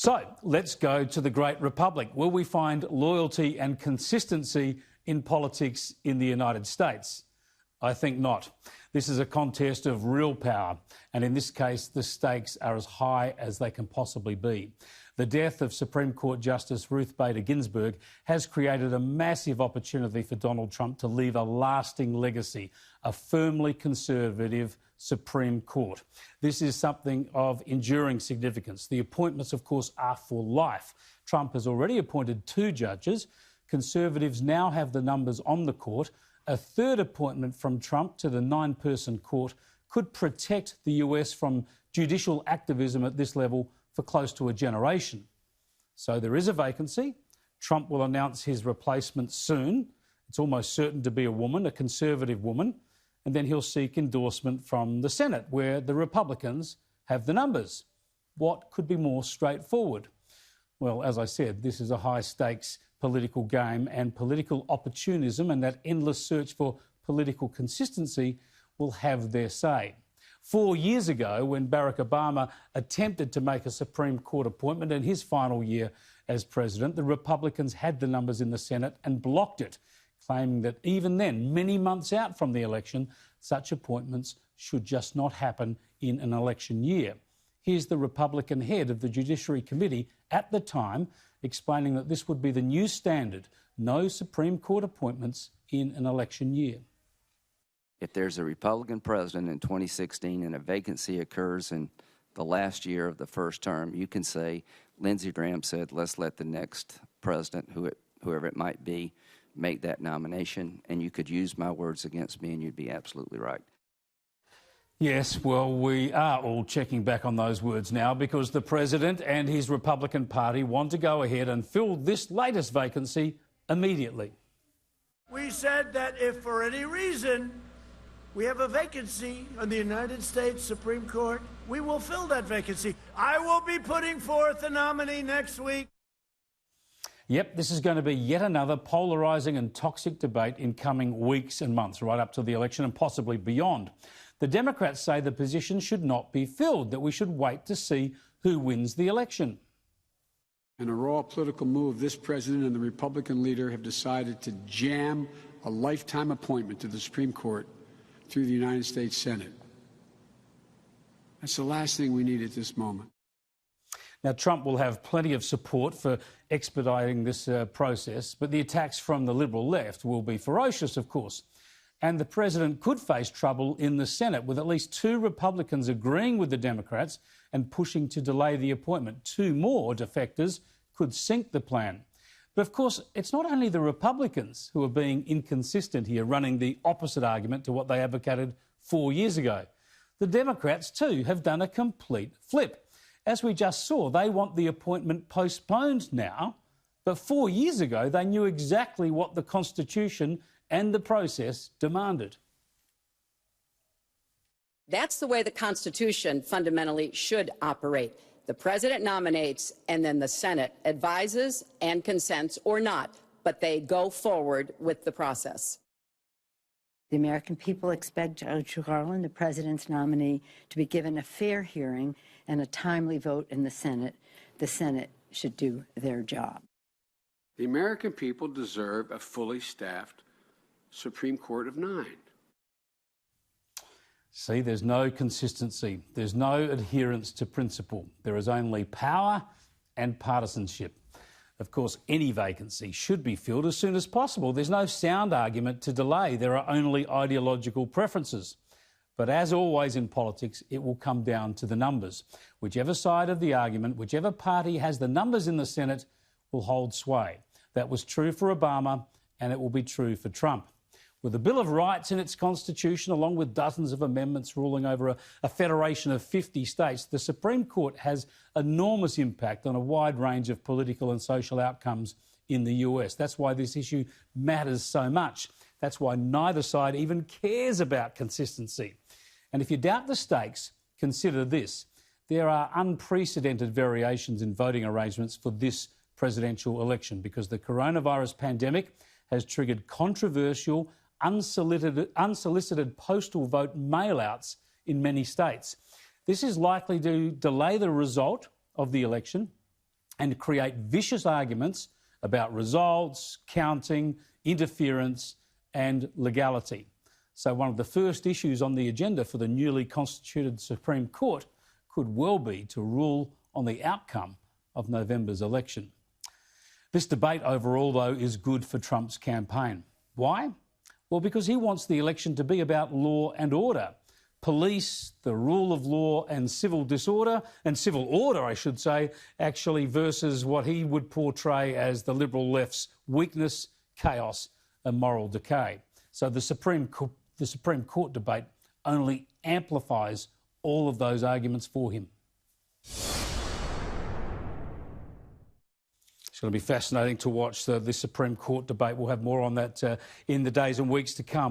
So let's go to the Great Republic. Will we find loyalty and consistency in politics in the United States? I think not. This is a contest of real power, and in this case, the stakes are as high as they can possibly be. The death of Supreme Court Justice Ruth Bader Ginsburg has created a massive opportunity for Donald Trump to leave a lasting legacy, a firmly conservative Supreme Court. This is something of enduring significance. The appointments, of course, are for life. Trump has already appointed 2 judges. Conservatives now have the numbers on the court. A third appointment from Trump to the 9-person court could protect the US from judicial activism at this level for close to a generation. So there is a vacancy. Trump will announce his replacement soon. It's almost certain to be a woman, a conservative woman, and then he'll seek endorsement from the Senate, where the Republicans have the numbers. What could be more straightforward? Well, as I said, this is a high-stakes political game, and political opportunism and that endless search for political consistency will have their say. 4 years ago, when Barack Obama attempted to make a Supreme Court appointment in his final year as president, the Republicans had the numbers in the Senate and blocked it, claiming that even then, many months out from the election, such appointments should just not happen in an election year. Here's the Republican head of the Judiciary Committee at the time explaining that this would be the new standard: no Supreme Court appointments in an election year. If there's a Republican president in 2016 and a vacancy occurs in the last year of the first term, you can say, Lindsey Graham said, let's let the next president, whoever it might be, make that nomination, and you could use my words against me and you'd be absolutely right. Yes, well, we are all checking back on those words now because the president and his Republican Party want to go ahead and fill this latest vacancy immediately. We said that if for any reason we have a vacancy on the United States Supreme Court, we will fill that vacancy. I will be putting forth a nominee next week. Yep, this is going to be yet another polarising and toxic debate in coming weeks and months, right up to the election and possibly beyond. The Democrats say the position should not be filled, that we should wait to see who wins the election. In a raw political move, this president and the Republican leader have decided to jam a lifetime appointment to the Supreme Court through the United States Senate. That's the last thing we need at this moment. Now, Trump will have plenty of support for expediting this process, but the attacks from the Liberal left will be ferocious, of course. And the president could face trouble in the Senate, with at least 2 Republicans agreeing with the Democrats and pushing to delay the appointment. 2 more defectors could sink the plan. But of course, it's not only the Republicans who are being inconsistent here, running the opposite argument to what they advocated 4 years ago. The Democrats, too, have done a complete flip. As we just saw, they want the appointment postponed now, but 4 years ago they knew exactly what the Constitution and the process demanded. That's the way the Constitution fundamentally should operate. The president nominates, and then the Senate advises and consents or not, but they go forward with the process. The American people expect Judge Garland, the president's nominee, to be given a fair hearing and a timely vote in the Senate. The Senate should do their job. The American people deserve a fully staffed Supreme Court of 9. See, there's no consistency. There's no adherence to principle. There is only power and partisanship. Of course, any vacancy should be filled as soon as possible. There's no sound argument to delay. There are only ideological preferences. But as always in politics, it will come down to the numbers. Whichever side of the argument, whichever party has the numbers in the Senate will hold sway. That was true for Obama, and it will be true for Trump. With the Bill of Rights in its constitution, along with dozens of amendments ruling over a federation of 50 states, the Supreme Court has enormous impact on a wide range of political and social outcomes in the US. That's why this issue matters so much. That's why neither side even cares about consistency. And if you doubt the stakes, consider this. There are unprecedented variations in voting arrangements for this presidential election because the coronavirus pandemic has triggered controversial, unsolicited postal vote mail-outs in many states. This is likely to delay the result of the election and create vicious arguments about results, counting, interference and legality. So one of the first issues on the agenda for the newly constituted Supreme Court could well be to rule on the outcome of November's election. This debate overall, though, is good for Trump's campaign. Why? Well, because he wants the election to be about law and order, police, the rule of law and civil disorder, and civil order, I should say, actually, versus what he would portray as the Liberal left's weakness, chaos and moral decay. So the Supreme Court debate only amplifies all of those arguments for him. It's going to be fascinating to watch the Supreme Court debate. We'll have more on that in the days and weeks to come.